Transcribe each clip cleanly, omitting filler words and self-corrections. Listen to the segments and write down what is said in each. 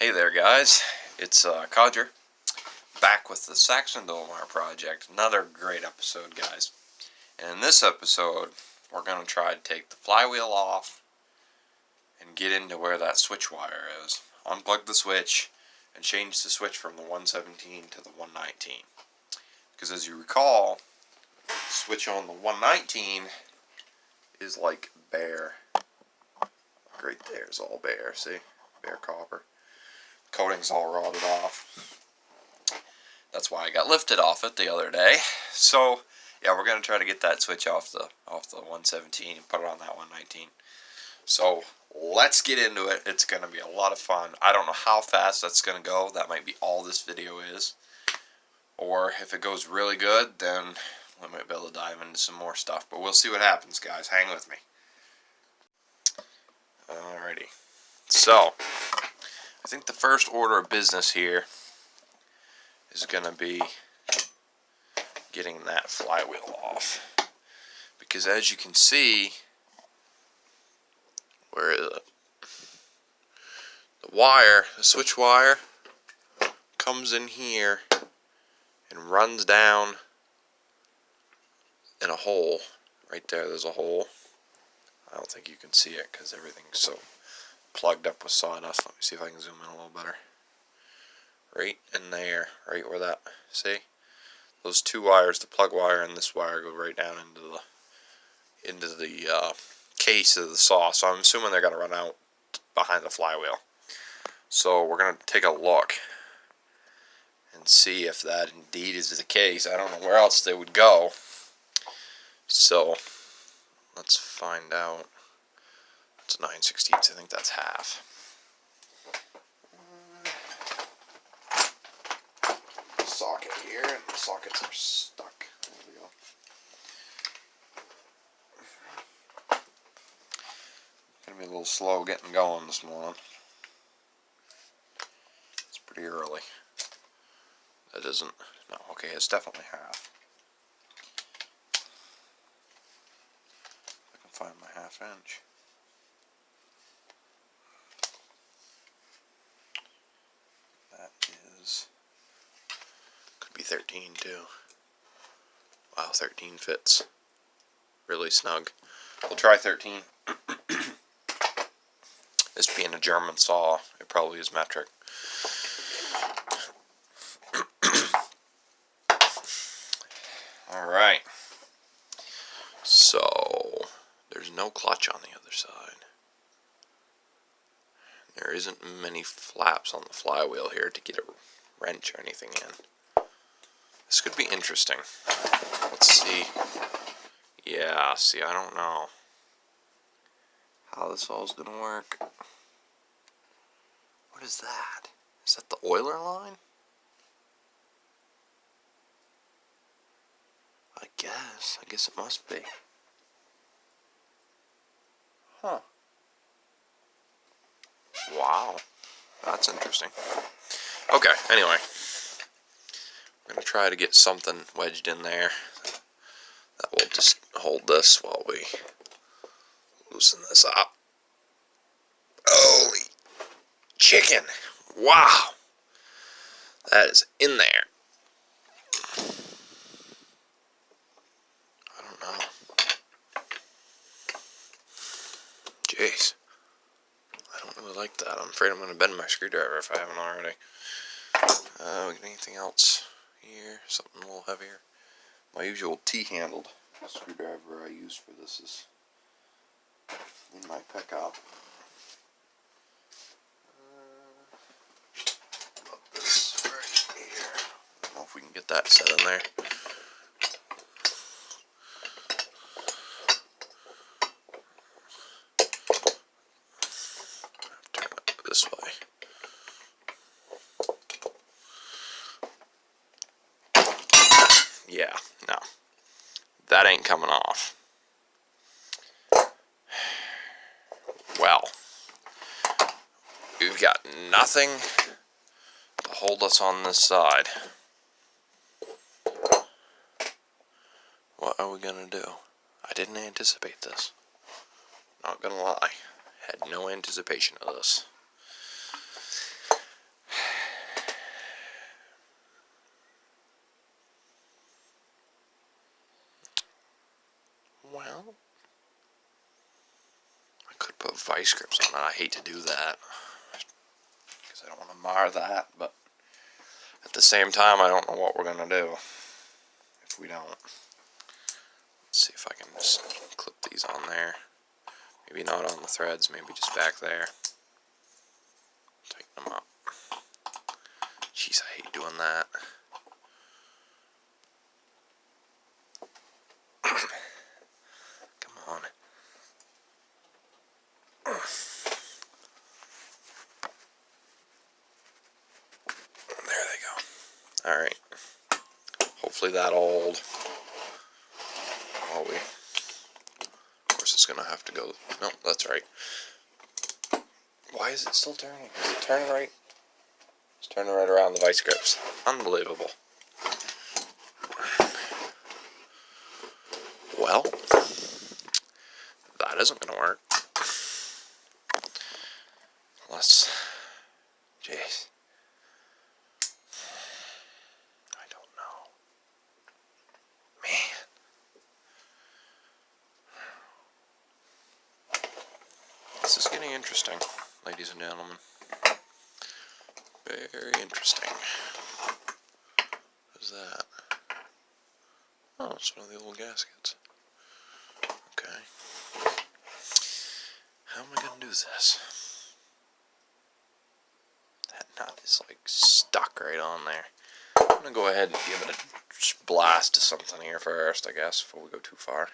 Hey there guys, it's Codger, back with the Sachs Dolmar project. Another great episode, guys. And in this episode, we're going to try to take the flywheel off and get into where that switch wire is. Unplug the switch and change the switch from the 117 to the 119. Because as you recall, the switch on the 119 is like bare. Right there is all bare, see? Bare copper. Coating's all rotted off. That's why I got lifted off it the other day. So yeah, we're gonna try to get that switch off the 117 and put it on that 119. So let's get into it. It's gonna be a lot of fun. I don't know how fast that's gonna go. That might be all this video is. Or if it goes really good, then we might be able to dive into some more stuff. But we'll see what happens, guys. Hang with me. Alrighty. So I think the first order of business here is going to be getting that flywheel off. Because as you can see, where is it? The wire, the switch wire, comes in here and runs down in a hole. Right there, there's a hole. I don't think you can see it because everything's so plugged up with sawdust. Let me see if I can zoom in a little better. Right in there, right where that, see? Those two wires, the plug wire and this wire, go right down into the case of the saw. So I'm assuming they're going to run out behind the flywheel. So we're going to take a look and see if that indeed is the case. I don't know where else they would go. So let's find out. It's 9/16, I think that's half. Socket here, and the sockets are stuck. There we go. Gonna be a little slow getting going this morning. It's pretty early. That isn't, no, okay, it's definitely half. I can find my ½ inch. That is, could be 13 too. Wow, 13 fits really snug. We'll try 13. This being a German saw, it probably is metric. Alright. So, there's no clutch on the other side. There isn't many flaps on the flywheel here to get a wrench or anything in. This could be interesting. Let's see. Yeah, see, I don't know how this all's gonna work. What is that? Is that the oiler line? I guess it must be. Huh. Wow, that's interesting. Okay, anyway, I'm going to try to get something wedged in there that will just hold this while we loosen this up. Holy chicken! Wow! That is in there. I don't know. Jeez. I don't really like that. I'm afraid I'm going to bend my screwdriver if I haven't already. We got anything else here? Something a little heavier? My usual T-handled screwdriver I use for this is in my pickup. About this right here. I don't know if we can get that set in there. This way. Yeah, no. That ain't coming off. Well, we've got nothing to hold us on this side. What are we gonna do? I didn't anticipate this. Not gonna lie. Had no anticipation of this. put vice grips on it. I hate to do that because I don't want to mar that, but at the same time, I don't know what we're going to do if we don't. Let's see if I can just clip these on there. Maybe not on the threads, maybe just back there. Tighten them up. Jeez, I hate doing that. Come on. There they go. Alright. Hopefully that old. Of course it's gonna have to go. No, that's right. Why is it still turning? Is it turning right? It's turning right around the vice grips. Unbelievable. Well, that isn't gonna work. Unless, jeez. I don't know. Man. This is getting interesting, ladies and gentlemen. Very interesting. What is that? Oh, it's one of the old gaskets. Okay. How am I going to do this? That nut is like stuck right on there. I'm going to go ahead and give it a blast to something here first, I guess, before we go too far.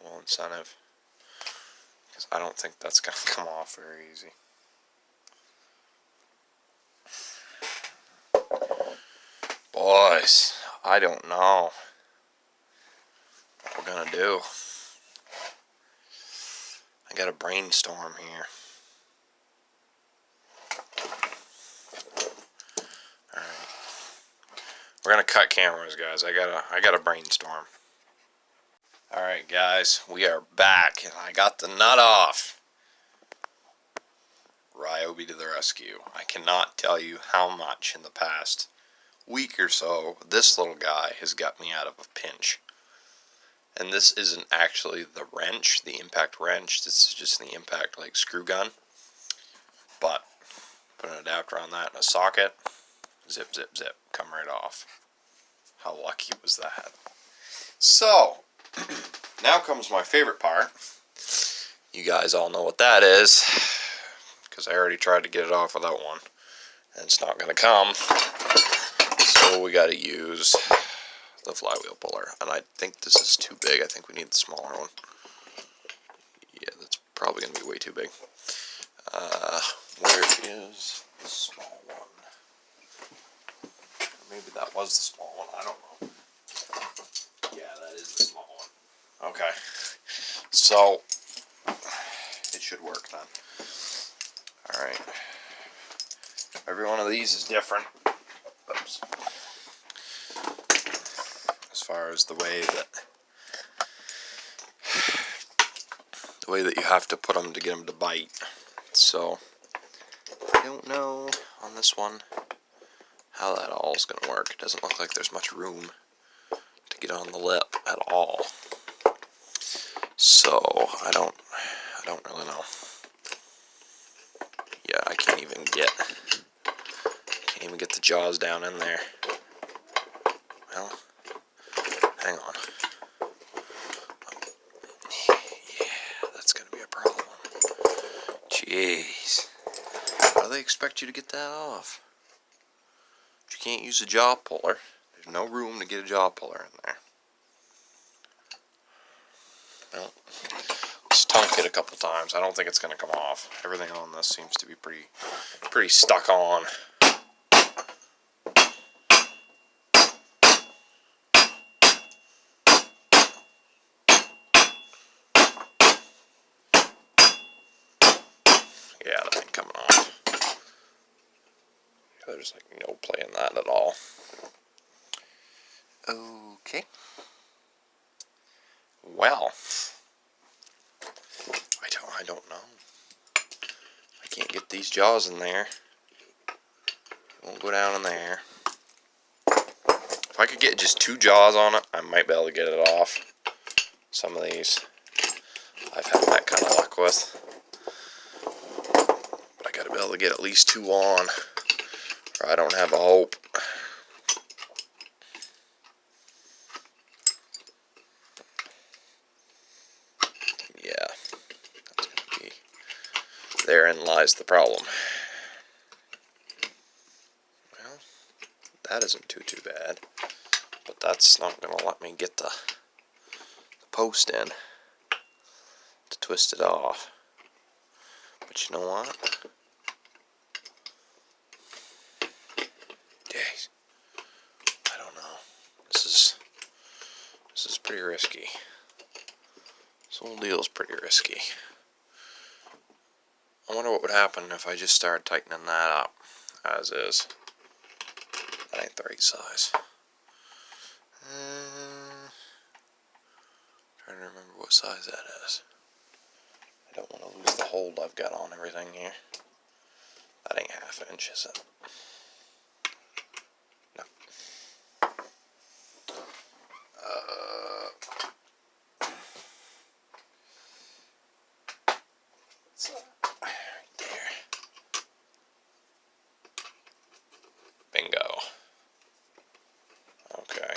A little incentive. Because I don't think that's going to come off very easy. Boys, I don't know what we're going to do. I got to brainstorm here. Alright. We're going to cut cameras, guys. I gotta brainstorm. Alright, guys, we are back, and I got the nut off. Ryobi to the rescue. I cannot tell you how much in the past week or so this little guy has got me out of a pinch. And this isn't actually the wrench, the impact wrench. This is just the impact like screw gun. But put an adapter on that in a socket, zip, zip, zip, come right off. How lucky was that? So now comes my favorite part. You guys all know what that is, because I already tried to get it off without one, and it's not going to come. So we got to use the flywheel puller, and I think this is too big. I think we need the smaller one. Yeah, that's probably going to be way too big. Where is the small one? Maybe that was the small one. I don't know. Yeah, that is the small one. Okay. So it should work then. Alright. Every one of these is different. Oops. As far as the way that you have to put them to get them to bite. So I don't know on this one how that all is going to work. It doesn't look like there's much room to get on the lip at all. So I don't really know. Yeah, I can't even get the jaws down in there. Well, hang on. Yeah, that's gonna be a problem. Jeez. How do they expect you to get that off? You can't use a jaw puller. There's no room to get a jaw puller in there. Well, let's tonk it a couple times. I don't think it's going to come off. Everything on this seems to be pretty stuck on. Yeah, that ain't coming off. There's like no play in that at all. Okay. Well, I don't know. I can't get these jaws in there. It won't go down in there. If I could get just 2 jaws on it, I might be able to get it off. Some of these I've had that kind of luck with. But I gotta be able to get at least 2 on, or I don't have a hope. Yeah, that's gonna be, therein lies the problem. Well, that isn't too bad, but that's not gonna let me get the post in to twist it off. But you know what? Jeez. I don't know. This is pretty risky. This whole deal's pretty risky. I wonder what would happen if I just started tightening that up as is. That ain't the right size. Trying to remember what size that is. I don't want to lose the hold I've got on everything here. That ain't 1/2 inch, is it? No. Right there. Bingo. Okay.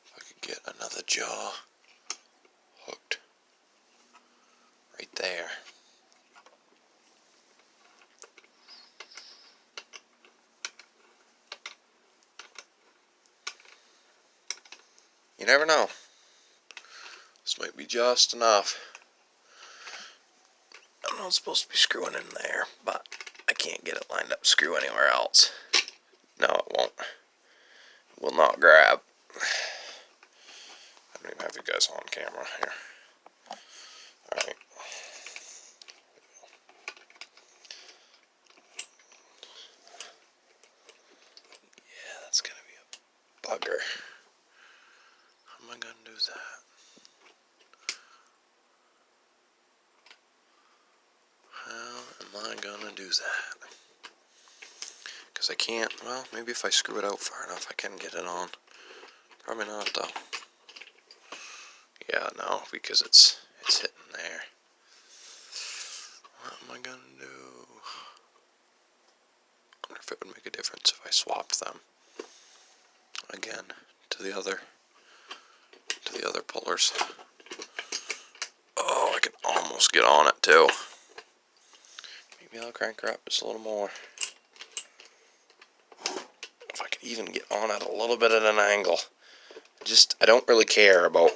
If I could get another jaw hooked right there. You never know. This might be just enough. I'm not supposed to be screwing in there, but I can't get it lined up to screw anywhere else. No, it won't. It will not grab. I don't even have you guys on camera here. Alright. Yeah, that's gonna be a bugger. How am I gonna do that? How am I gonna do that? Because I can't, well, maybe if I screw it out far enough I can get it on. Probably not though. Yeah, no, because it's hitting there. What am I gonna do? I wonder if it would make a difference if I swapped them again to the other pullers. Oh, I can almost get on it too. Maybe I'll crank her up just a little more. If I could even get on at a little bit at an angle. I don't really care about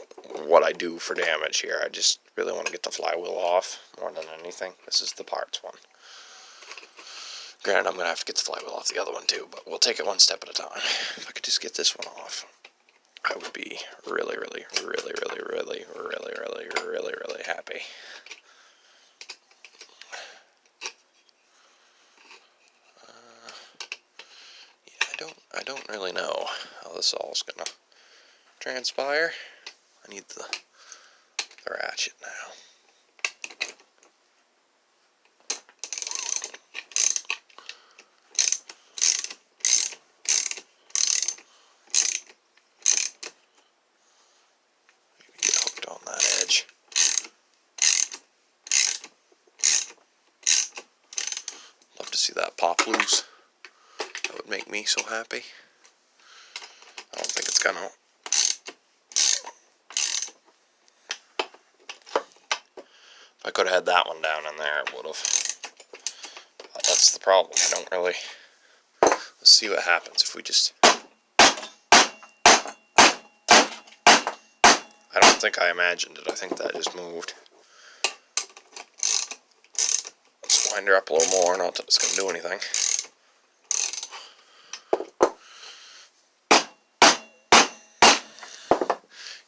what I do for damage here. I just really want to get the flywheel off more than anything. This is the parts one. Granted, I'm going to have to get the flywheel off the other one too, but we'll take it one step at a time. If I could just get this one off, I would be really happy. Yeah, I don't really know how this all is going to transpire. I need the ratchet now. Maybe get hooked on that edge. Love to see that pop loose. That would make me so happy. I don't think it's gonna. If I could have had that one down in there, it would have. But that's the problem. I don't really. Let's see what happens if we just. I don't think I imagined it. I think that just moved. Let's wind her up a little more. Not that it's going to do anything.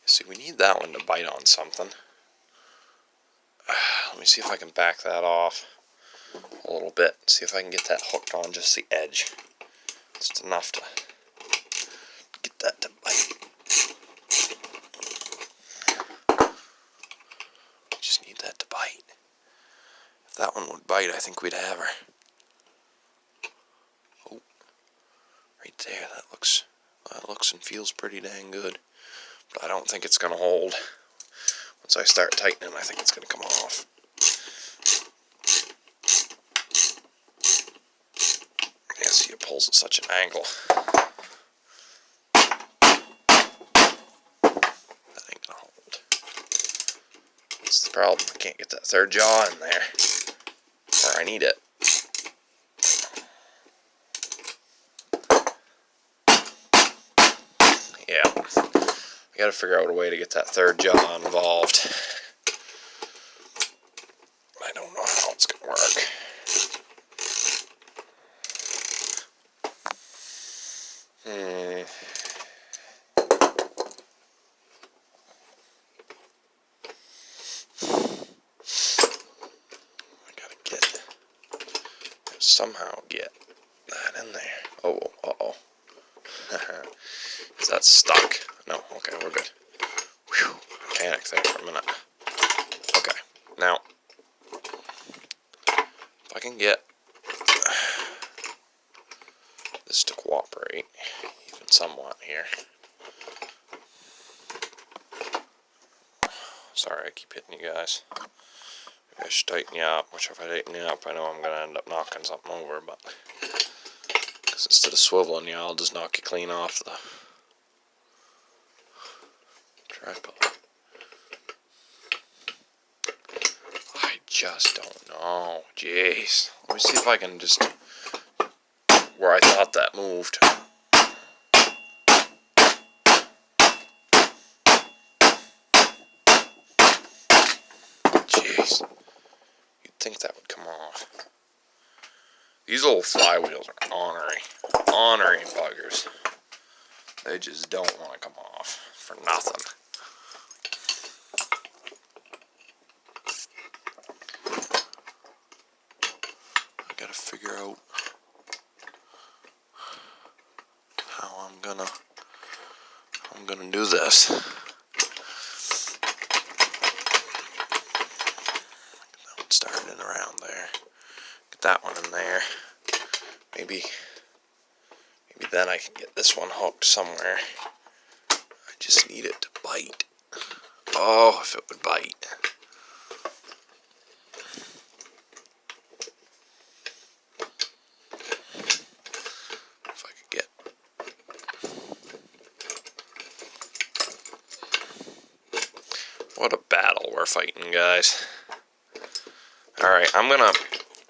See, we need that one to bite on something. Let me see if I can back that off a little bit. See if I can get that hooked on just the edge. Just enough to get that to bite. Just need that to bite. If that one would bite, I think we'd have her. Oh, right there. That looks looks and feels pretty dang good. But I don't think it's going to hold. Once I start tightening, I think it's going to come off. Yeah, see, it pulls at such an angle. That ain't going to hold. That's the problem. I can't get that third jaw in there. Where I need it. Yeah. I gotta figure out a way to get that third jaw involved. I don't know how it's gonna work. I gotta somehow get that in there. Oh, uh-oh. Is that stuck? No, okay, we're good. Whew, panic there for a minute. Okay, now, if I can get this to cooperate, even somewhat here. Sorry, I keep hitting you guys. Maybe I should tighten you up, which if I tighten you up, I know I'm going to end up knocking something over, but because instead of swiveling you, I'll just knock you clean off the tripod. I just don't know. Jeez. Let me see if I can just... where I thought that moved. Jeez. You'd think that would come off. These old flywheels are ornery buggers. They just don't want to come off for nothing. I gotta figure out how I'm gonna do this. Get that one started around there. Get that one in there. Maybe then I can get this one hooked somewhere. I just need it to bite. Oh, if it would bite. If I could get... What a battle we're fighting, guys. Alright, I'm gonna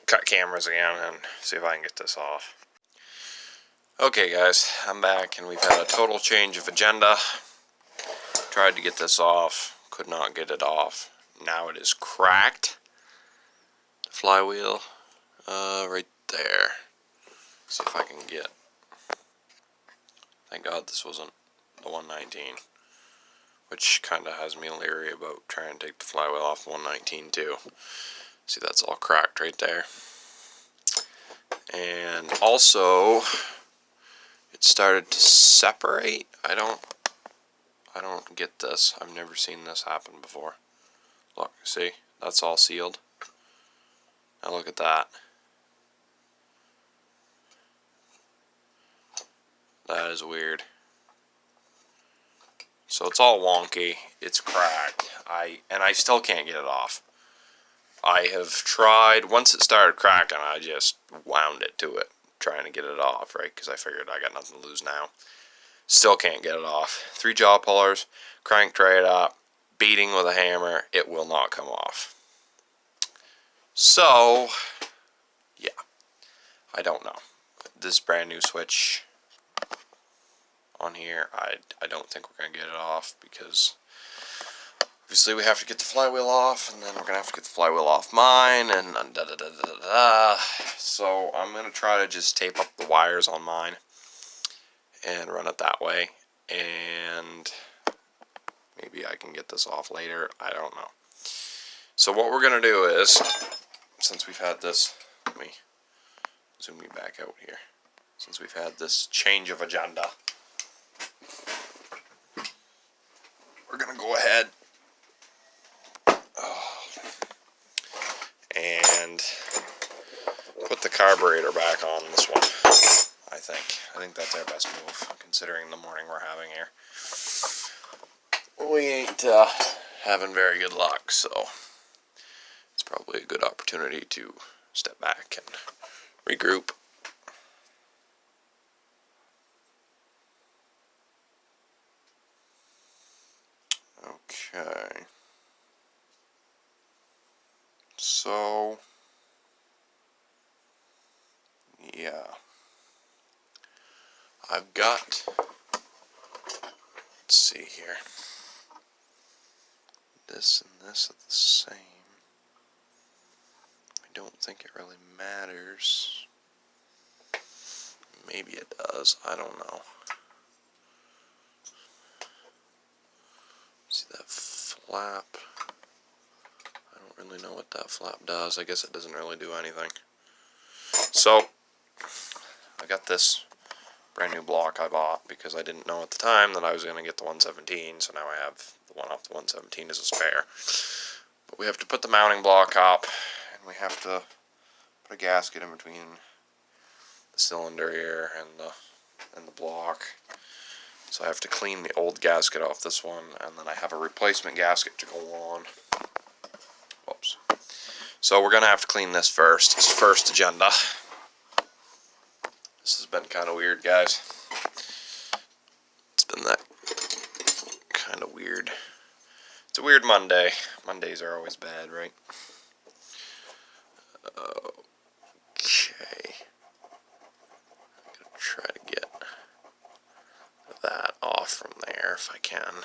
cut cameras again and see if I can get this off. Okay guys, I'm back and we've had a total change of agenda. Tried to get this off, could not get it off. Now it is cracked. Flywheel, right there. See if I can get... Thank God this wasn't the 119. Which kind of has me leery about trying to take the flywheel off 119 too. See, that's all cracked right there. And also... it started to separate. I don't get this. I've never seen this happen before. Look, see? That's all sealed. Now look at that. That is weird. So it's all wonky. It's cracked. And I still can't get it off. I have tried. Once it started cracking, I just wound it to it, trying to get it off, right? Because I figured I got nothing to lose now. Still can't get it off. 3 jaw pullers, crank tray it up, beating with a hammer, it will not come off. So, yeah, I don't know. This brand new switch on here, I don't think we're going to get it off because obviously we have to get the flywheel off, and then we're going to have to get the flywheel off mine, and da-da-da-da-da-da. So I'm going to try to just tape up the wires on mine and run it that way, and maybe I can get this off later. I don't know. So what we're going to do is, since we've had this, let me zoom you back out here. Since we've had this change of agenda, we're going to go ahead and put the carburetor back on this one. I think. I think that's our best move, considering the morning we're having here. We ain't having very good luck, so it's probably a good opportunity to step back and regroup. Okay. So, yeah. I've got, let's see here. This and this are the same. I don't think it really matters. Maybe it does. I don't know. See that flap? I don't really know what that flap does. I guess it doesn't really do anything. So, I got this brand new block I bought because I didn't know at the time that I was going to get the 117, so now I have the one off the 117 as a spare. But we have to put the mounting block up, and we have to put a gasket in between the cylinder here and the block. So I have to clean the old gasket off this one, and then I have a replacement gasket to go on. Whoops. So we're going to have to clean this first. It's first agenda. This has been kind of weird, guys. It's been that kind of weird. It's a weird Monday. Mondays are always bad, right? Okay. I'm going to try to get that off from there if I can. I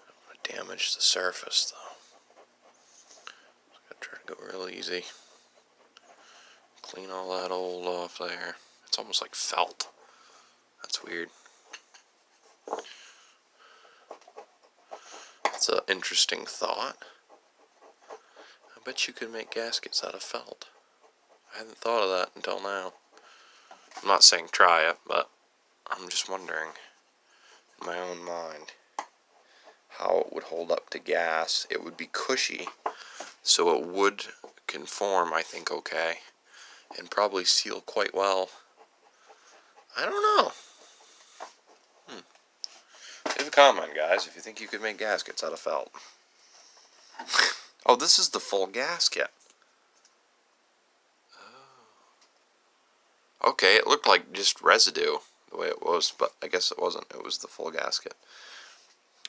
don't want to damage the surface, though. I'm going to try to go real easy. Clean all that old off there. It's almost like felt. That's weird. It's an interesting thought. I bet you could make gaskets out of felt. I hadn't thought of that until now. I'm not saying try it, but I'm just wondering, in my own mind, how it would hold up to gas. It would be cushy, so it would conform, I think, okay, and probably seal quite well. I don't know. Leave a comment, guys, if you think you could make gaskets out of felt. Oh, this is the full gasket. Oh. Okay, it looked like just residue the way it was, but I guess it wasn't. It was the full gasket.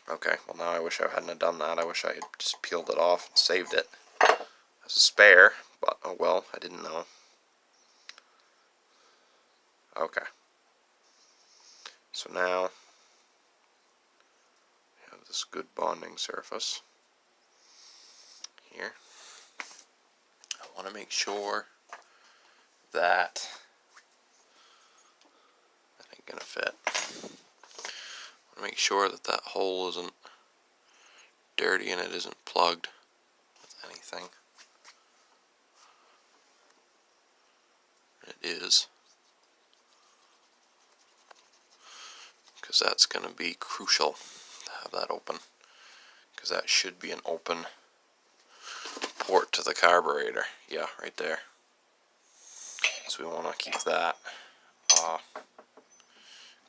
Okay, well now I wish I hadn't done that. I wish I had just peeled it off and saved it as a spare, but oh well, I didn't know. Okay. So now we have this good bonding surface here. I want to make sure that ain't gonna fit. I want to make sure that that hole isn't dirty and it isn't plugged with anything. It is, because that's going to be crucial to have that open, because that should be an open port to the carburetor. Yeah, right there. So we want to keep that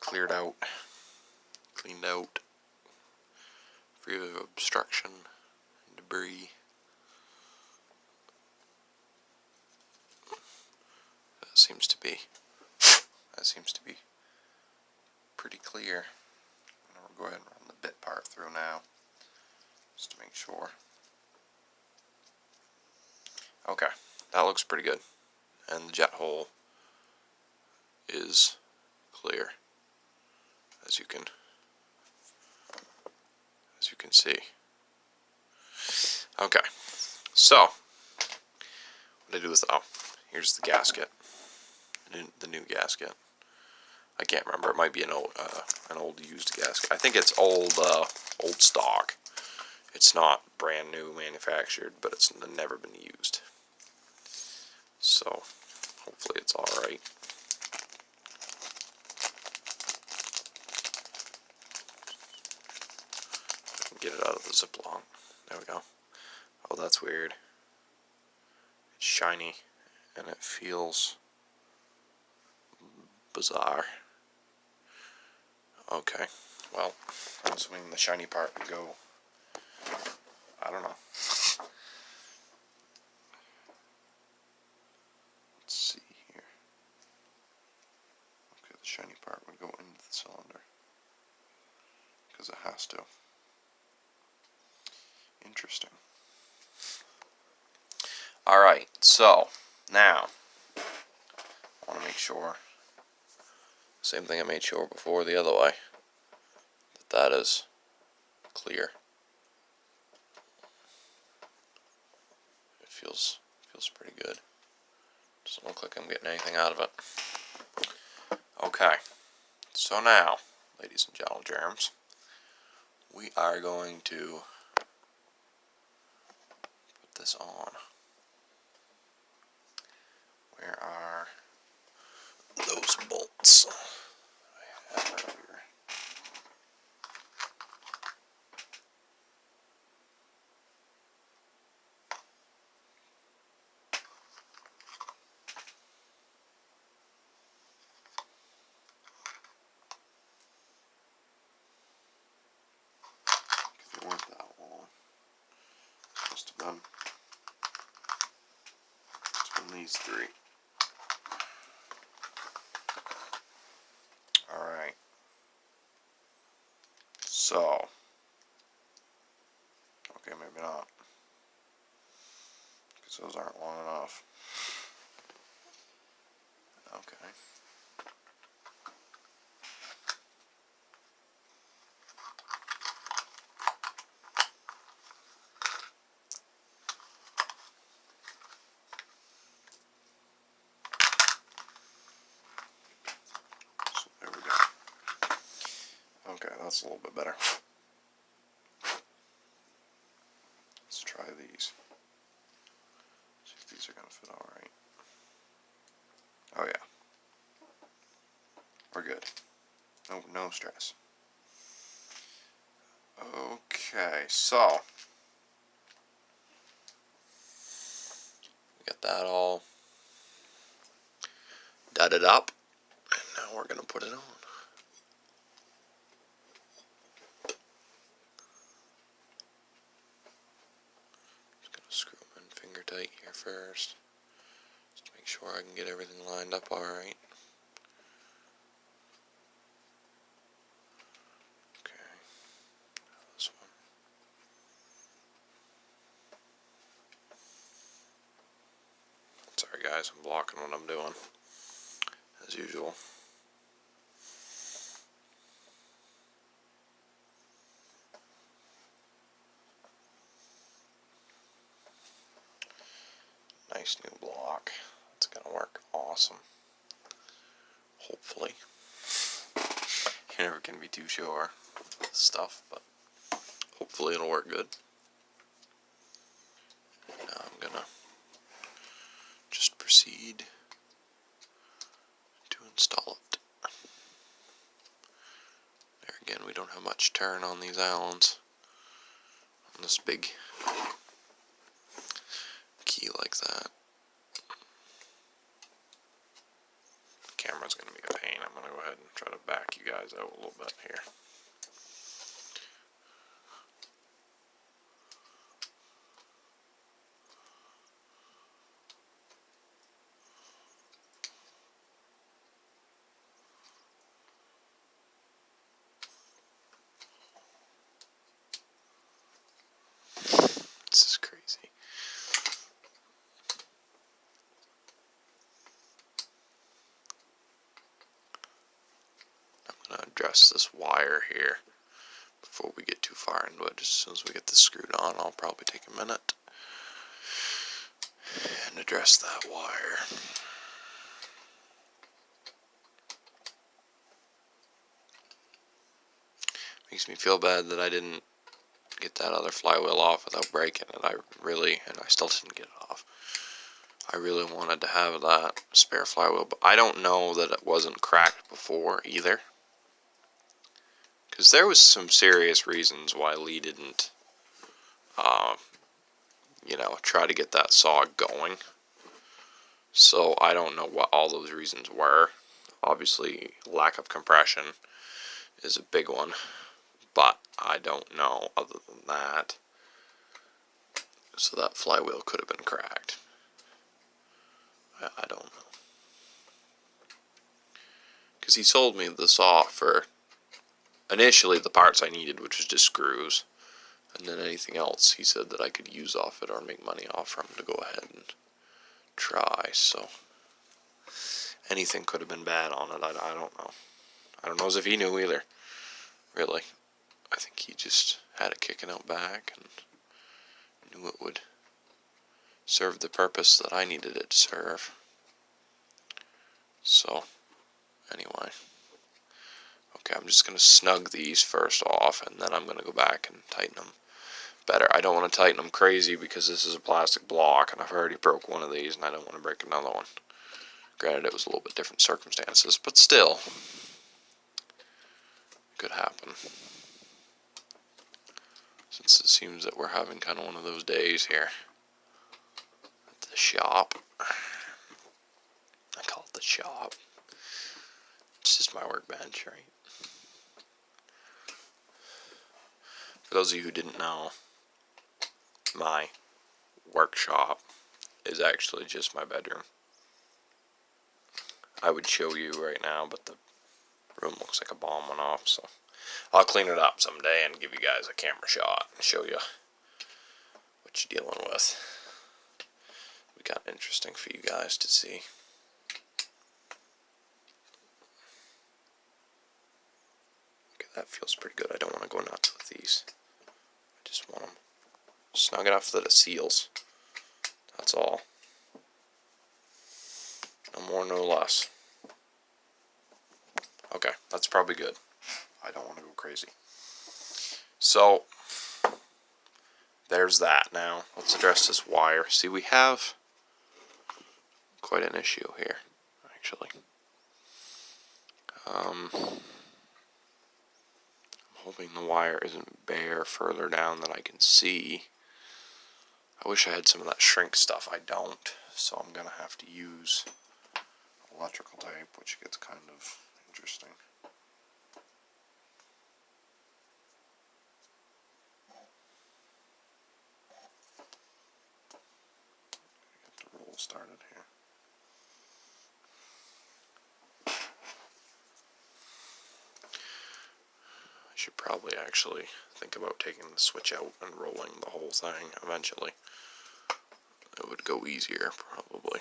cleared out, cleaned out, free of obstruction and debris. That seems to be pretty clear. I'm going to go ahead and run the bit part through now, just to make sure. Okay, that looks pretty good, and the jet hole is clear, as you can see. Okay, so what I do is, here's the gasket, the new gasket. I can't remember. It might be an old used gasket. I think it's old stock. It's not brand new manufactured, but it's never been used. So hopefully it's all right. Get it out of the Ziploc. There we go. Oh, that's weird. It's shiny and it feels bizarre. Okay, well, I'm assuming the shiny part would go, I don't know. Let's see here. Okay, the shiny part would go into the cylinder, because it has to. Interesting. Alright, so, now, I want to make sure, same thing I made sure before the other way, that is clear. It feels pretty good. Doesn't look like I'm getting anything out of it. Okay, so now, ladies and gentlemen, germs, we are going to put this on. Where are those bolts? I have earlier. If it weren't that long, must have been. It's been these three. Alright. So. Okay, maybe not. Because those aren't long enough. Okay. So there we go. Okay, that's a little bit better. Let's try these. See if these are going to fit alright. Oh yeah. We're good. No stress. Okay, so we got that all dudded up, and now we're gonna put it on. Just gonna screw them in finger tight here first, just to make sure I can get everything lined up alright. This one. Sorry guys, I'm blocking what I'm doing, as usual. Nice new block. It's gonna work awesome. Hopefully. You're never gonna be too sure with stuff, but hopefully it'll work good. Now I'm gonna just proceed to install it. There again, we don't have much turn on these Allens. On this big key like that. The camera's gonna be a pain. I'm gonna go ahead and try to back you guys out a little bit here. This is crazy. I'm going to address this wire here before we get too far into it. As soon as we get this screwed on, I'll probably take a minute and address that wire. Makes me feel bad that I didn't get that other flywheel off without breaking it. I still didn't get it off. I really wanted to have that spare flywheel, but I don't know that it wasn't cracked before either. Because there was some serious reasons why Lee didn't, try to get that saw going. So I don't know what all those reasons were. Obviously, lack of compression is a big one, but I don't know other than that. So that flywheel could have been cracked. I don't know. Because he sold me the saw for initially the parts I needed, which was just screws. And then anything else he said that I could use off it or make money off from to go ahead and try. So anything could have been bad on it. I don't know. I don't know as if he knew either. Really. I think he just had it kicking out back and knew it would serve the purpose that I needed it to serve. So, anyway. Okay, I'm just going to snug these first off, and then I'm going to go back and tighten them better. I don't want to tighten them crazy because this is a plastic block, and I've already broke one of these, and I don't want to break another one. Granted, it was a little bit different circumstances, but still, could happen. Since it seems that we're having kind of one of those days here at the shop. I call it the shop. It's just my workbench, right? For those of you who didn't know, my workshop is actually just my bedroom. I would show you right now, but the room looks like a bomb went off, so I'll clean it up someday and give you guys a camera shot and show you what you're dealing with. We got interesting for you guys to see. Okay, that feels pretty good. I don't want to go nuts with these. I just want them snug enough that it seals. That's all. No more, no less. Okay, that's probably good. I don't want to go crazy. So, there's that. Now, let's address this wire. See, we have quite an issue here, actually. I'm hoping the wire isn't bare further down that I can see. I wish I had some of that shrink stuff. I don't, so I'm going to have to use electrical tape, which gets kind of interesting. Get the roll started here. I should probably actually think about taking the switch out and rolling the whole thing eventually. It would go easier, probably.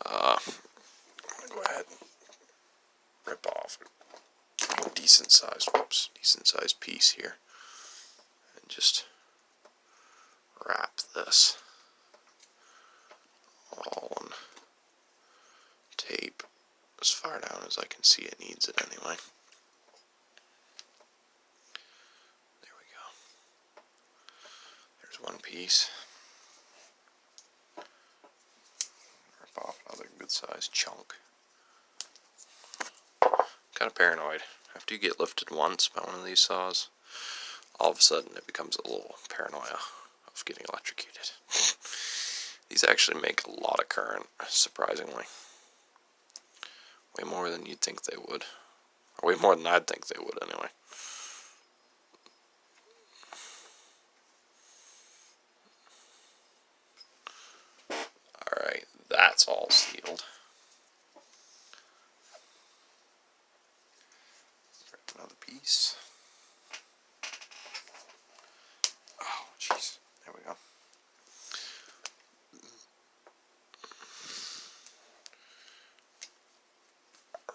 I'm going to go ahead and rip off a decent sized piece here. And just wrap this all on tape as far down as I can see it needs it anyway. There we go. There's one piece. Rip off another good sized chunk. Kind of paranoid. After you get lifted once by one of these saws, all of a sudden it becomes a little paranoia of getting electrocuted. These actually make a lot of current, surprisingly. Way more than you'd think they would. Or way more than I'd think they would, anyway. Alright, that's all sealed. Grab another piece. Oh, jeez. There we go.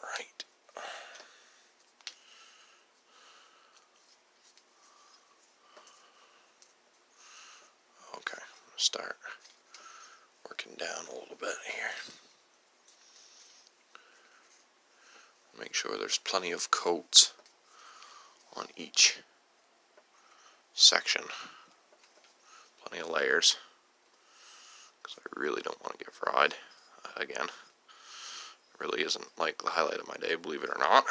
Right. Okay, I'm going to start working down a little bit here. Make sure there's plenty of coats on each section. Plenty of layers. Because I really don't want to get fried. Again, it really isn't like the highlight of my day, believe it or not.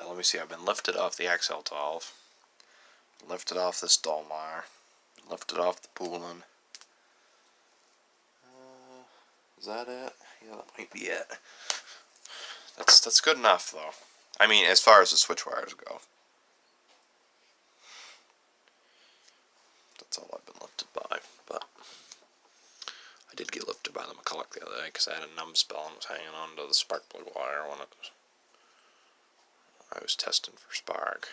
Let me see, I've been lifted off the XL12. Lift it off this Dolmar. Lift it off the Poolin. Is that it? Yeah, that might be it. That's good enough, though. I mean, as far as the switch wires go. That's all I've been lifted by, but I did get lifted by the McCulloch the other day because I had a numbskull and was hanging on to the spark plug wire when I was testing for spark.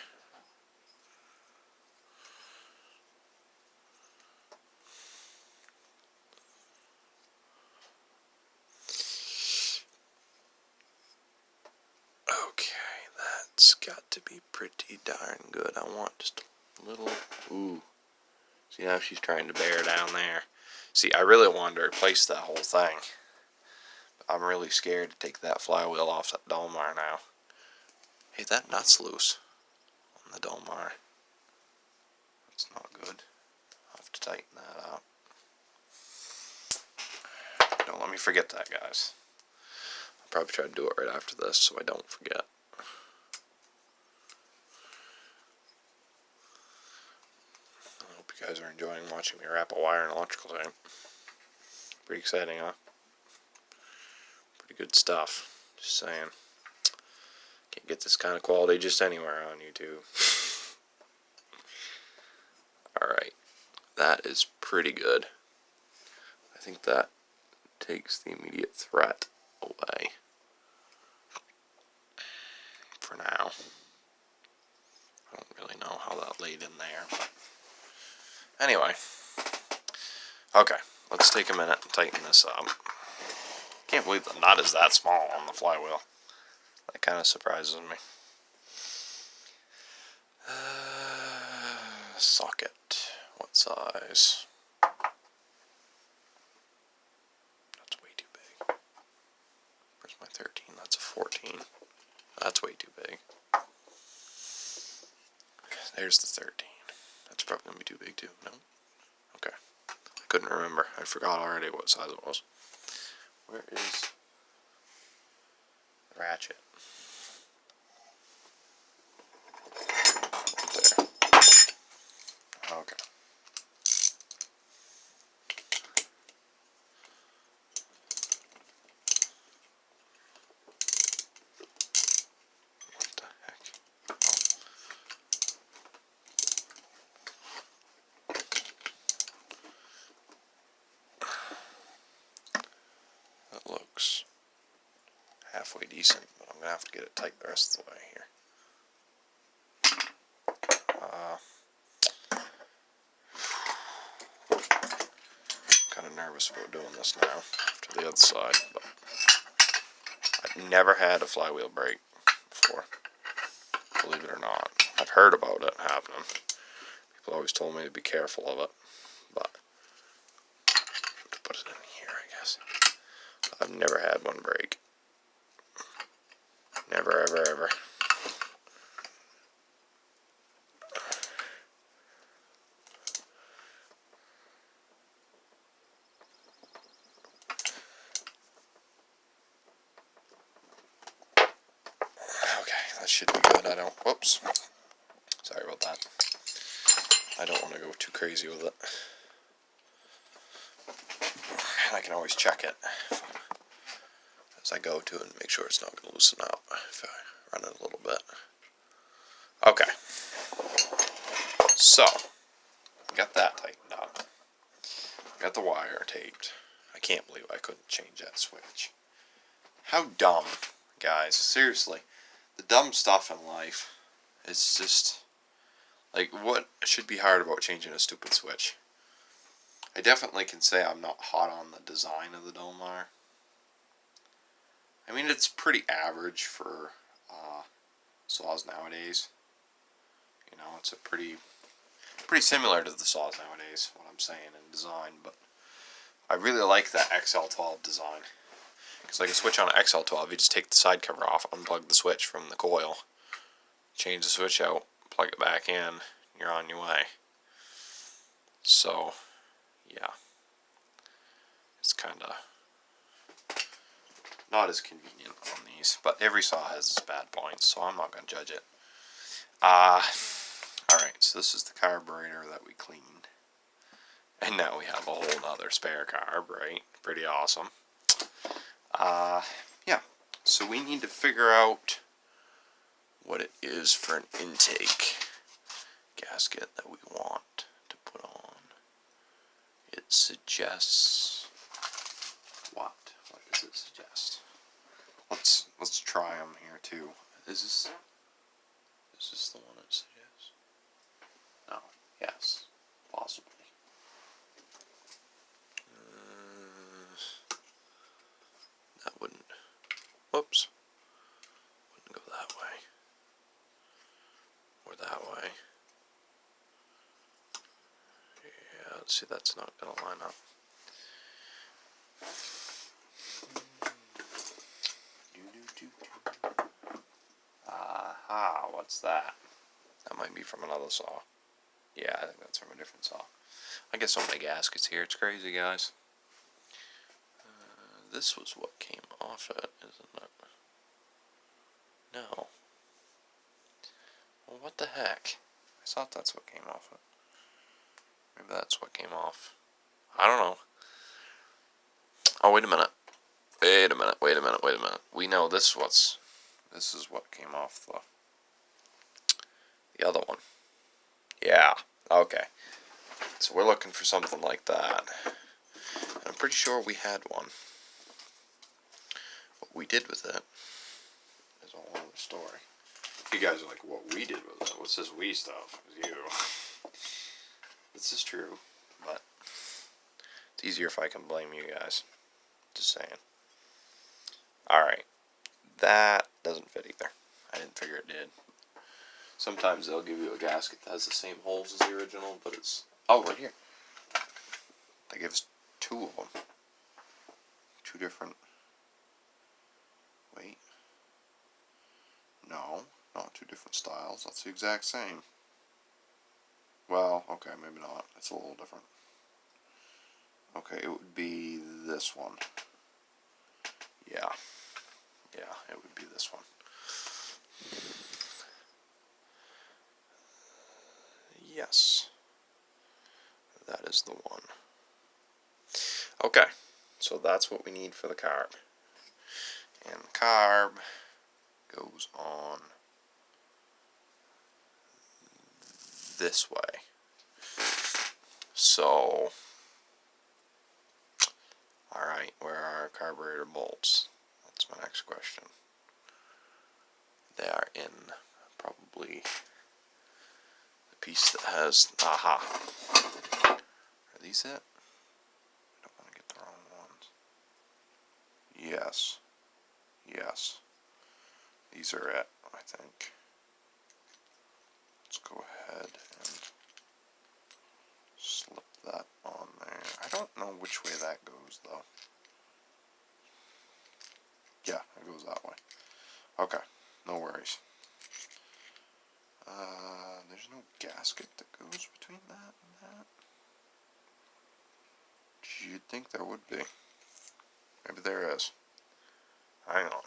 Okay, that's got to be pretty darn good. I want just a little... Ooh. See how she's trying to bear down there. See, I really wanted to replace that whole thing. I'm really scared to take that flywheel off that Dolmar now. Hey, that nut's loose on the Dolmar. That's not good. I'll have to tighten that up. Don't let me forget that, guys. I'll probably try to do it right after this so I don't forget. I hope you guys are enjoying watching me wrap a wire in electrical tape. Pretty exciting, huh? Pretty good stuff. Just saying. Can't get this kind of quality just anywhere on YouTube. Alright. That is pretty good. I think that takes the immediate threat away. For now. I don't really know how that laid in there, but anyway. Okay, let's take a minute and tighten this up. Can't believe the nut is that small on the flywheel. That kind of surprises me. Socket. What size? That's way too big. Where's my 13? That's a 14. That's way too big. There's the 13. That's probably going to be too big too. No? Okay. I couldn't remember. I forgot already what size it was. Where is the ratchet? There. Okay. What the heck? That looks halfway decent, but I'm going to have to get it tight the rest of the way here. Kind of nervous about doing this now after the other side, but I've never had a flywheel break before, believe it or not. I've heard about it happening. People always told me to be careful of it, but to put it in here, I guess. I've never had one break. Never, ever, ever. That should be good. I don't... Whoops. Sorry about that. I don't want to go too crazy with it. I can always check it as I go to and make sure it's not going to loosen up if I run it a little bit. Okay. So, got that tightened up. Got the wire taped. I can't believe I couldn't change that switch. How dumb, guys. Seriously. The dumb stuff in life, it's just, like, what should be hard about changing a stupid switch? I definitely can say I'm not hot on the design of the Dolmar. I mean, it's pretty average for saws nowadays. You know, it's a pretty similar to the saws nowadays, what I'm saying in design, but I really like that XL12 design. Because like a switch on an XL12, you just take the side cover off, unplug the switch from the coil, change the switch out, plug it back in, you're on your way. So, yeah. It's kind of not as convenient on these, but every saw has its bad points, so I'm not going to judge it. Alright, Alright, so this is the carburetor that we cleaned. And now we have a whole nother spare carb, right? Pretty awesome. Yeah, so we need to figure out what it is for an intake gasket that we want to put on. It suggests what? What does it suggest? Let's try them here too. Is this the one it suggests? No. Yes. Possibly. That wouldn't. Whoops. Wouldn't go that way. Or that way. Yeah, let's see, that's not going to line up. Aha, what's that? That might be from another saw. Yeah, I think that's from a different saw. I get so many gaskets here, it's crazy, guys. This was what came off it, isn't it? No. Well, what the heck? I thought that's what came off it. Maybe that's what came off. I don't know. Oh, wait a minute. Wait a minute. We know this is what came off the other one. Yeah, okay. So we're looking for something like that. I'm pretty sure we had one. What we did with it is a whole other story. You guys are like, what we did with it? What's this we stuff? It was you. This is true, but it's easier if I can blame you guys. Just saying. Alright. That doesn't fit either. I didn't figure it did. Sometimes they'll give you a gasket that has the same holes as the original, but it's... Oh, right here. They give us two of them. Two different... Wait. No, not two different styles. That's the exact same. Well, okay, maybe not. It's a little different. Okay, it would be this one. Yeah. Yeah, it would be this one. Yes. That is the one. Okay, so that's what we need for the carb. And the carb goes on this way. So, alright, where are our carburetor bolts? That's my next question. They are in probably the piece that has, aha. Are these it? I don't want to get the wrong ones. Yes. Yes. These are it, I think. Let's go ahead and slip that on there. I don't know which way that goes, though. Yeah, it goes that way. Okay, no worries. There's no gasket that goes between that and that. You'd think there would be. Maybe there is. Hang on.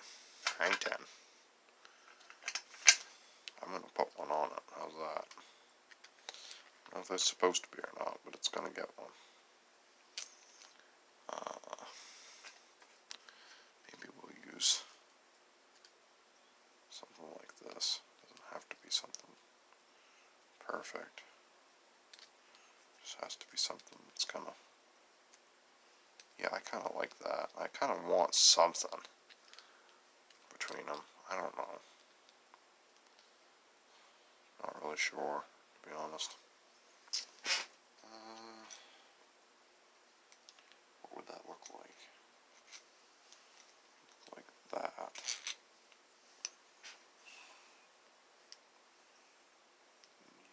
Hang 10. I'm going to put one on it. How's that? I don't know if that's supposed to be or not, but it's going to get one. Maybe we'll use something like this. Doesn't have to be something perfect. Just has to be something that's kind of... Yeah, I kind of like that. I kind of want something between them. I don't know. Not really sure, to be honest. What would that look like? Like that.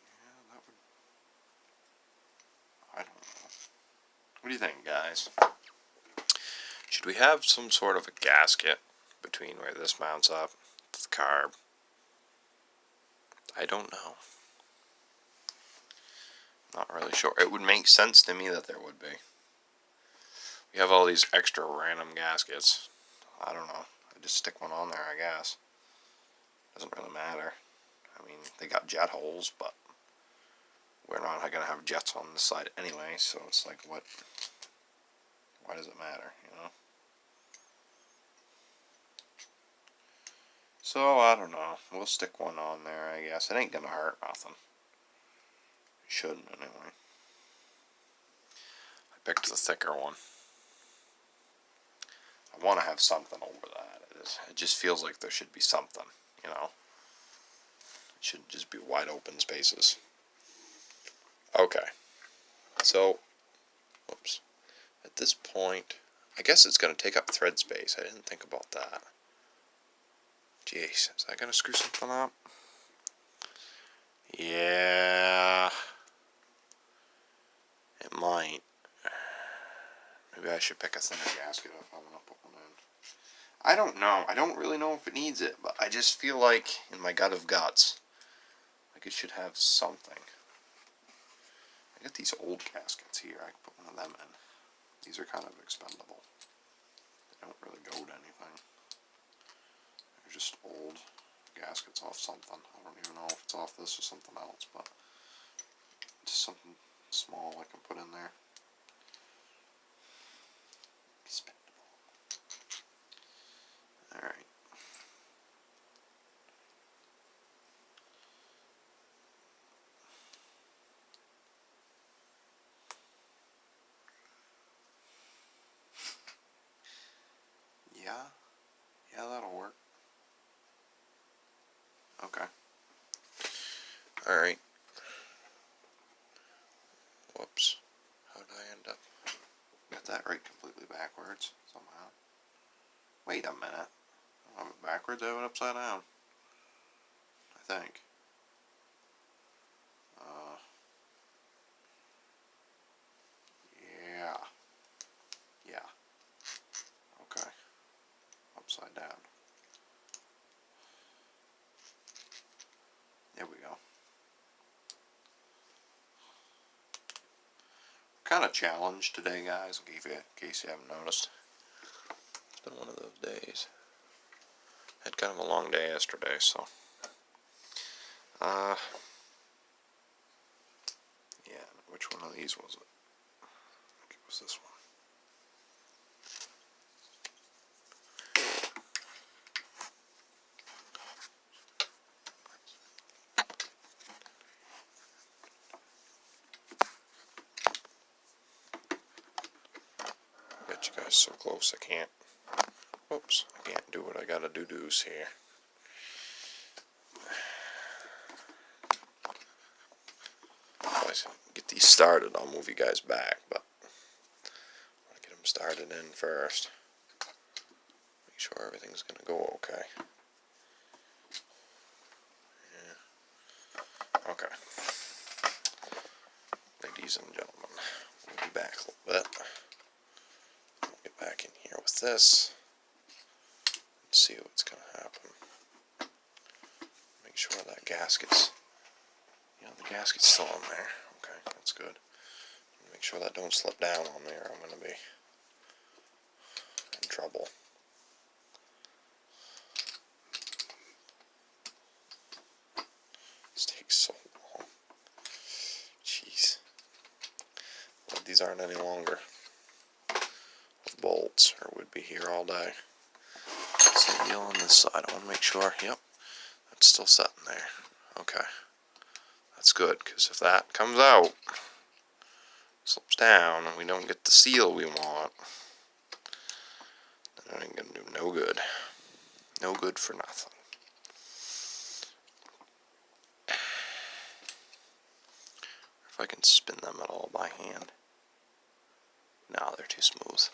Yeah, that would... I don't know. What do you think, guys? Should we have some sort of a gasket between where this mounts up to the carb? I don't know. Not really sure. It would make sense to me that there would be. We have all these extra random gaskets. I don't know. I just stick one on there, I guess. Doesn't really matter. I mean, they got jet holes, but we're not going to have jets on this side anyway, so it's like, what? Why does it matter, you know? So, I don't know. We'll stick one on there, I guess. It ain't going to hurt nothing. It shouldn't, anyway. I picked the thicker one. I want to have something over that. It just feels like there should be something, you know? It shouldn't just be wide open spaces. Okay. So, whoops. At this point, I guess it's going to take up thread space. I didn't think about that. Jeez, is that going to screw something up? Yeah. It might. Maybe I should pick a thinner gasket if I want to put one in. I don't know. I don't really know if it needs it, but I just feel like, in my gut of guts, like it should have something. I got these old gaskets here. I can put one of them in. These are kind of expendable. They don't really go to anything. They're just old gaskets off something. I don't even know if it's off this or something else, but just something small I can put in there. Expendable. Alright. Yeah, that'll work. Okay. Alright. Whoops. How did I end up? Got that right completely backwards somehow. Wait a minute. I don't have it backwards, I have it upside down. I think. Yeah. Okay. Upside down. There we go. Kind of challenged today, guys, in case you haven't noticed. It's been one of those days. Had kind of a long day yesterday, so. Yeah, which one of these was it? I think it was this one. Got you guys so close I can't. Whoops, I can't do what I gotta do's here. If I get these started, I'll move you guys back, but I want to get them started in first. Make sure everything's gonna go okay. Yeah. Okay. Ladies and gentlemen, we'll be back a little bit. We'll get back in here with this and see what's gonna happen. Make sure that gasket's, the gasket's still on there. Okay, that's good. Make sure that don't slip down on there. I'm gonna be in trouble. This takes so long. Jeez. Well, these aren't any longer with bolts, or would be here all day. Same deal on this side. I want to make sure, yep, that's still sitting there. Okay. That's good, because if that comes out, slips down, and we don't get the seal we want, then it ain't gonna do no good. No good for nothing. If I can spin them at all by hand. No, they're too smooth.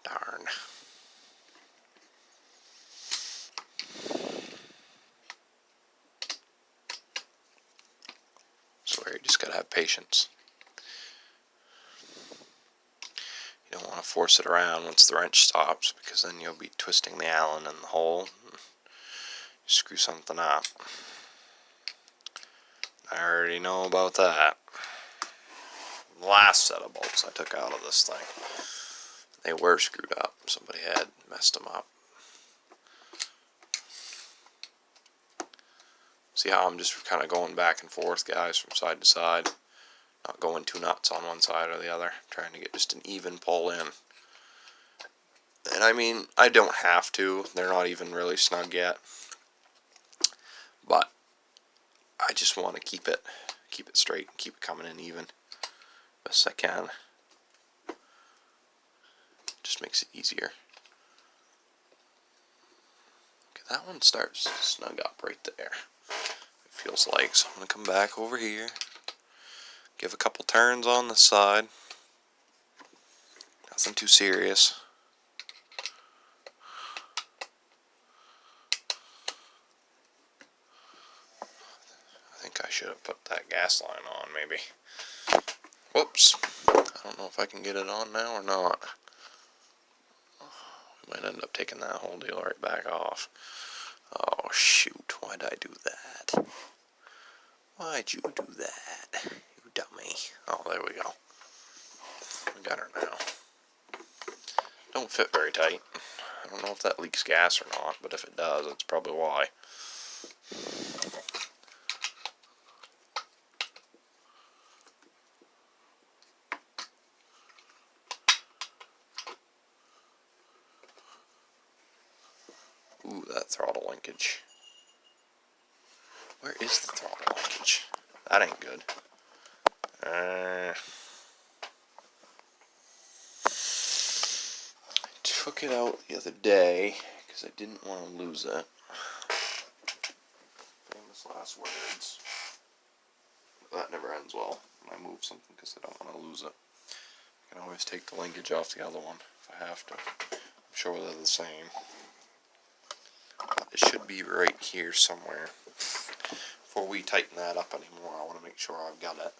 Darn. So you just gotta have patience. You don't want to force it around once the wrench stops, because then you'll be twisting the Allen in the hole and screw something up. I already know about that. The last set of bolts I took out of this thing, they were screwed up. Somebody had messed them up. See how I'm just kind of going back and forth, guys, from side to side. Not going too nuts on one side or the other. Trying to get just an even pull in. And I mean, I don't have to. They're not even really snug yet. But I just want to keep it straight and keep it coming in even. Best I can. Just makes it easier. Okay, that one starts to snug up right there. It feels like. So I'm going to come back over here. Give a couple turns on the side. Nothing too serious. I think I should have put that gas line on, maybe. Whoops. I don't know if I can get it on now or not. We might end up taking that whole deal right back off. Oh, shoot. Why'd I do that? Why'd you do that? You dummy. Oh, there we go. We got her now. Don't fit very tight. I don't know if that leaks gas or not, but if it does, that's probably why. Ooh, that throttle linkage. Where is the throttle linkage? That ain't good. I took it out the other day because I didn't want to lose it. Famous last words. That never ends well when I move something because I don't want to lose it. I can always take the linkage off the other one if I have to. I'm sure they're the same. It should be right here somewhere. Before we tighten that up anymore, I want to make sure I've got it.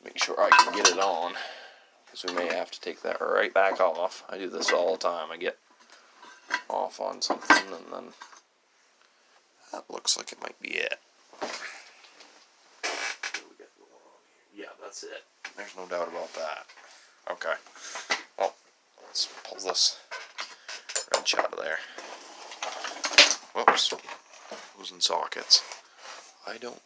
Make sure I can get it on. Because we may have to take that right back off. I do this all the time. I get off on something and then that looks like it might be it. Yeah, that's it. There's no doubt about that. Okay. Well, let's pull this wrench out of there. Whoops. Losing sockets. I don't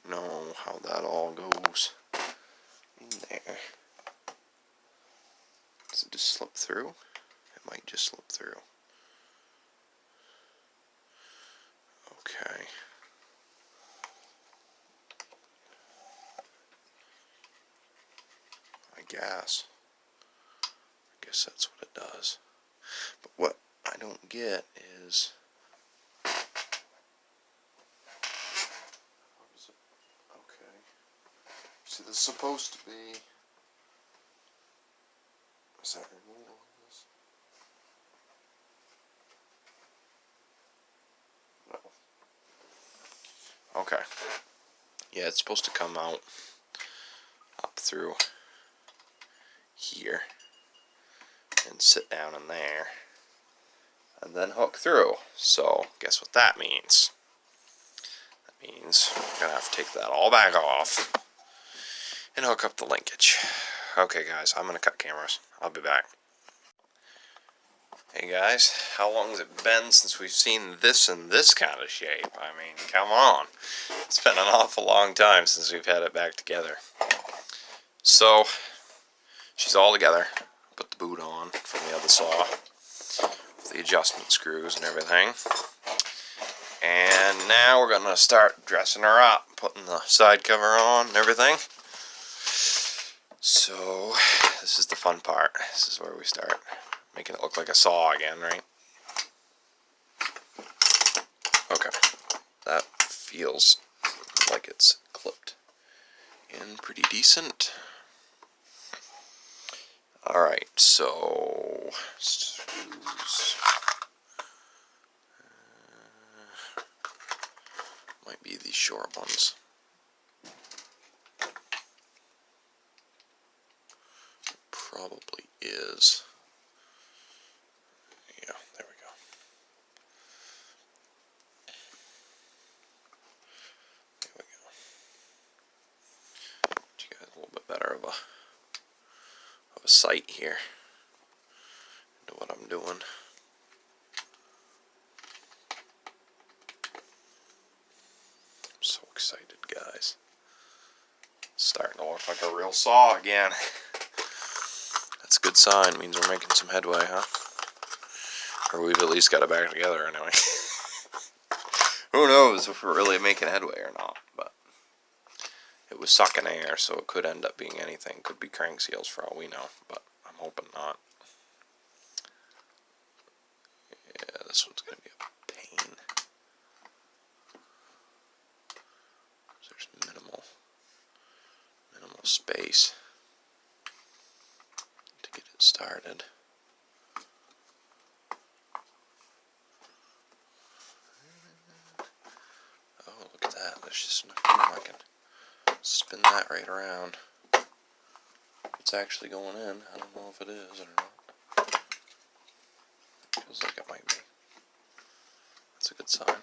know how that all goes in there. Does it just slip through? It might just slip through. Okay. I guess that's what it does. But what I don't get is see, this is supposed to be. Is that removable on this? No. Okay. Yeah, it's supposed to come out up through here and sit down in there and then hook through. So guess what that means? That means we're gonna have to take that all back off and hook up the linkage. Okay guys, I'm gonna cut cameras. I'll be back. Hey guys, how long has it been since we've seen this in this kind of shape? I mean, come on. It's been an awful long time since we've had it back together. So, she's all together. Put the boot on from the other saw. With the adjustment screws and everything. And now we're gonna start dressing her up. Putting the side cover on and everything. So, this is the fun part. This is where we start making it look like a saw again, right? Okay, that feels like it's clipped in pretty decent. Alright, so screws. Might be these short ones. Probably is. Yeah, there we go. There we go. Get you guys a little bit better of a sight here into what I'm doing. like a real saw again. That's a good sign. Means we're making some headway, huh? Or we've at least got it back together anyway. Who knows if we're really making headway or not, but it was sucking air, so it could end up being anything. Could be crank seals for all we know, but I'm hoping not. Yeah, this one's going to be a pain. There's minimal space to get it started. Oh, look at that. There's just enough room I can spin that right around. It's actually going in. I don't know if it is or not. Feels like it might be. That's a good sign.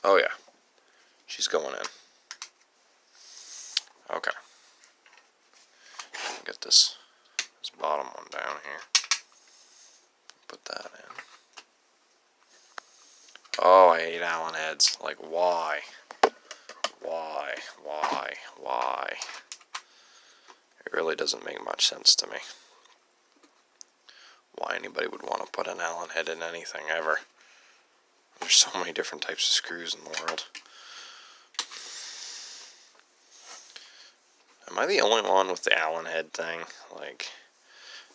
Oh yeah. She's going in. Okay. Get this bottom one down here. Put that in. Oh, I hate Allen heads. Like, why? Why? It really doesn't make much sense to me. Why anybody would want to put an Allen head in anything ever. There's so many different types of screws in the world. Am I the only one with the Allen head thing? Like,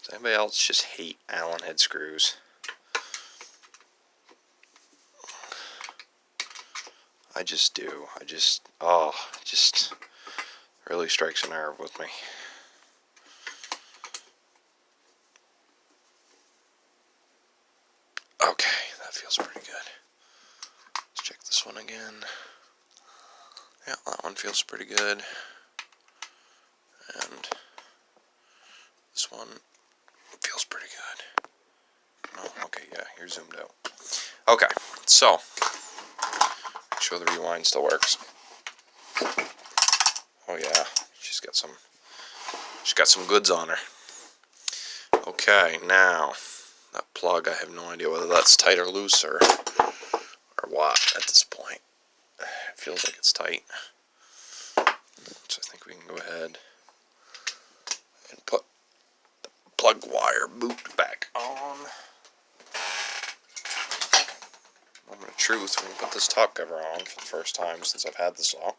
does anybody else just hate Allen head screws? I just do. It just really strikes a nerve with me. Okay, that feels pretty good. Let's check this one again. Yeah, that one feels pretty good. And this one feels pretty good. Oh, okay, yeah, you're zoomed out. Okay, so make sure the rewind still works. Oh yeah, she's got some goods on her. Okay, now that plug, I have no idea whether that's tight or loose or what at this point. It feels like it's tight. So I think we can go ahead and put the plug wire boot back on. Moment of truth, we're going to put this top cover on for the first time since I've had the saw.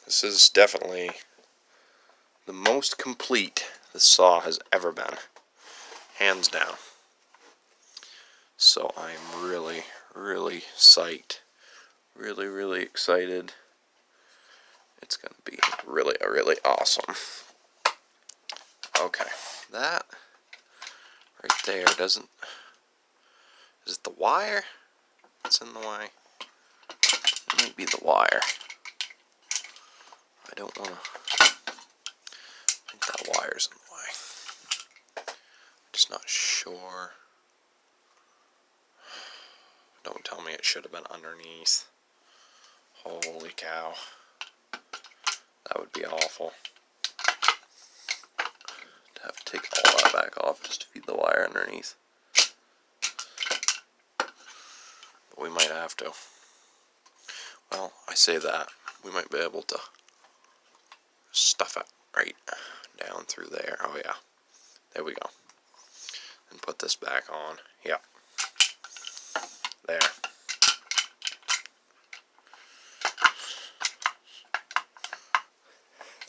This is definitely the most complete this saw has ever been. Hands down. So I'm really, really psyched. Really, really excited. It's going to be really, really awesome. Okay, that right there doesn't... Is it the wire that's in the way? It might be the wire. I don't want to... I think that wire's in the way. I'm just not sure. Don't tell me it should have been underneath. Holy cow. That would be awful. To have to take all that back off just to feed the wire underneath. But we might have to. Well, I say that. We might be able to stuff it right down through there. Oh yeah. There we go. And put this back on. Yep. There.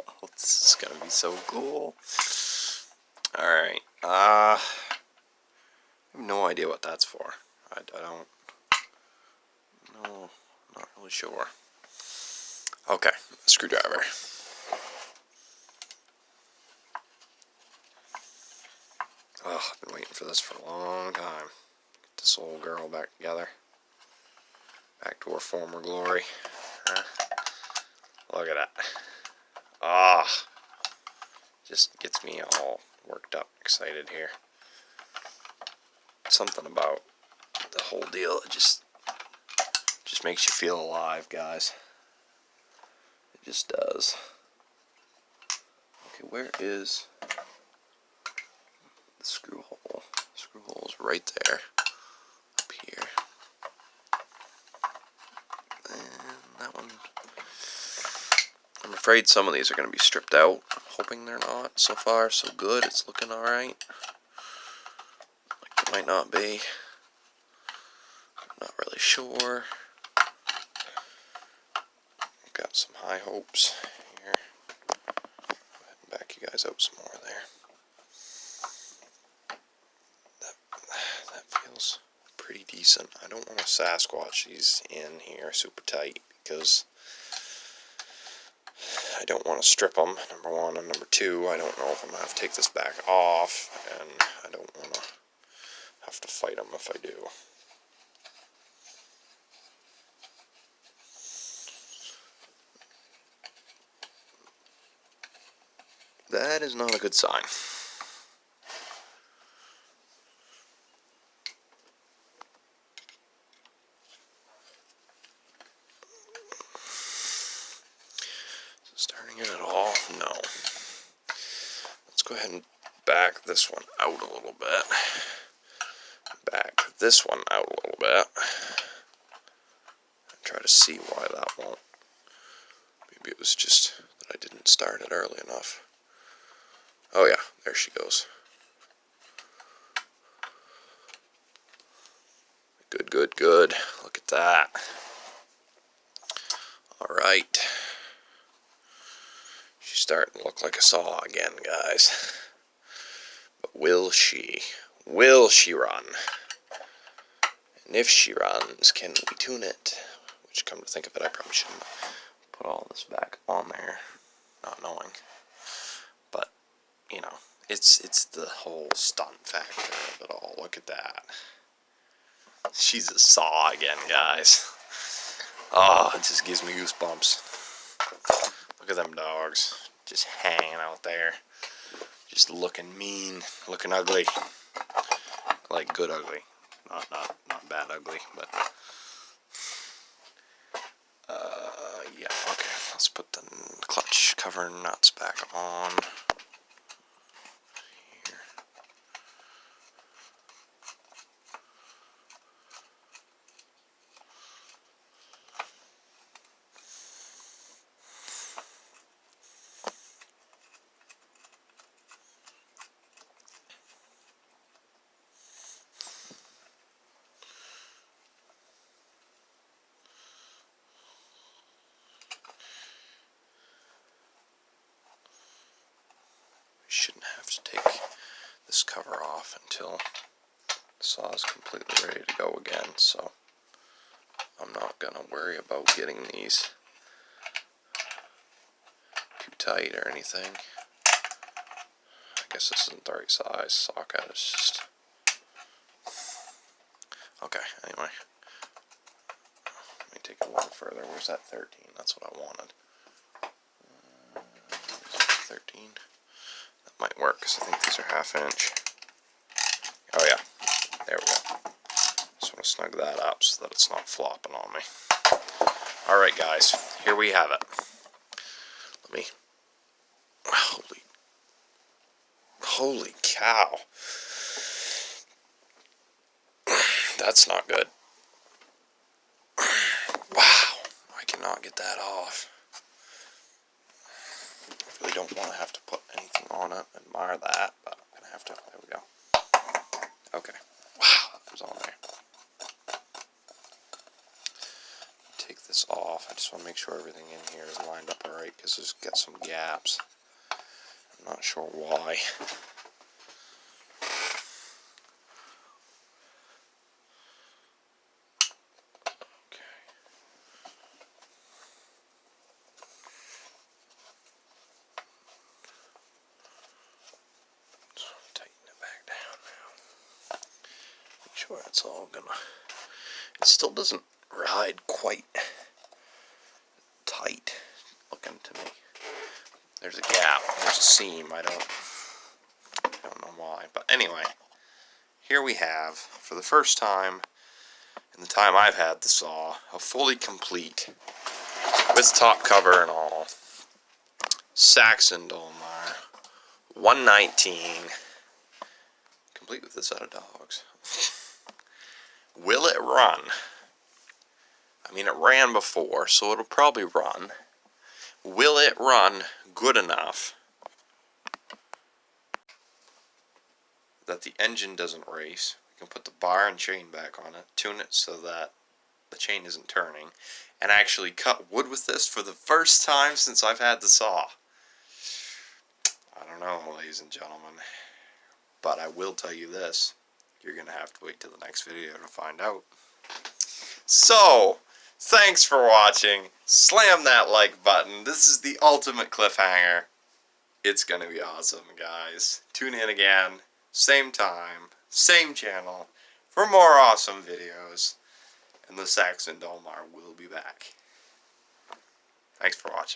Oh, this is gonna be so cool. Alright. I have no idea what that's for. I don't. No, not really sure. Okay, screwdriver. Oh, I've been waiting for this for a long time. Get this old girl back together. Back to her former glory. Huh? Look at that. Ah, just gets me all worked up, excited here. Something about the whole deal, it just makes you feel alive, guys. It just does. Okay, where is the screw hole? The screw hole is right there, up here. one. I'm afraid some of these are going to be stripped out. I'm hoping they're not. So far, so good. It's looking alright. Like it might not be. I'm not really sure. I've got some high hopes here. Go ahead and back you guys out some more there. That feels pretty decent. I don't want to Sasquatch these in here super tight because I don't want to strip them, number one, and number two, I don't know if I'm going to have to take this back off, and I don't want to have to fight them if I do. That is not a good sign. Starting it at all? No. Let's go ahead and back this one out a little bit. Back this one out a little bit. And try to see why that won't. Maybe it was just that I didn't start it early enough. Oh yeah, there she goes. Good, good, good. Look at that. Alright. She's starting to look like a saw again, guys. But will she? Will she run? And if she runs, can we tune it? Which, come to think of it, I probably shouldn't put all this back on there, not knowing. But, you know, it's the whole stunt factor of it all. Look at that. She's a saw again, guys. Oh, it just gives me goosebumps. Look at them dogs, just hanging out there, just looking mean, looking ugly, like good ugly, not bad ugly, but yeah. Okay, let's put the clutch cover nuts back on. Here. Shouldn't have to take this cover off until the saw is completely ready to go again, so I'm not going to worry about getting these too tight or anything. I guess this isn't the right size socket, it's just... Okay, anyway. Let me take it a little further. Where's that 13? That's what I wanted. 13. That might work because I think these are 1/2 inch. Oh yeah, there we go. Just want to snug that up so that it's not flopping on me. Alright guys, here we have it. Let me... Holy cow. That's not good. Wow, I cannot get that off. I really don't want to have to put anything on it. Admire that, but I'm going to have to. There we go. Okay. Wow, that was on there. Take this off. I just want to make sure everything in here is lined up alright because it's got some gaps. I'm not sure why. Sure, it's all gonna... It still doesn't ride quite tight looking to me. There's a gap, there's a seam, I don't know why. But anyway, here we have, for the first time in the time I've had the saw, a fully complete, with top cover and all, Sachs Dolmar 119, complete with a set of dogs. Will it run? I mean, it ran before, so it'll probably run. Will it run good enough that the engine doesn't race? We can put the bar and chain back on it, tune it so that the chain isn't turning, and actually cut wood with this for the first time since I've had the saw. I don't know, ladies and gentlemen, but I will tell you this. You're going to have to wait till the next video to find out. So, thanks for watching. Slam that like button. This is the ultimate cliffhanger. It's going to be awesome, guys. Tune in again, same time, same channel, for more awesome videos. And the Sachs Dolmar will be back. Thanks for watching.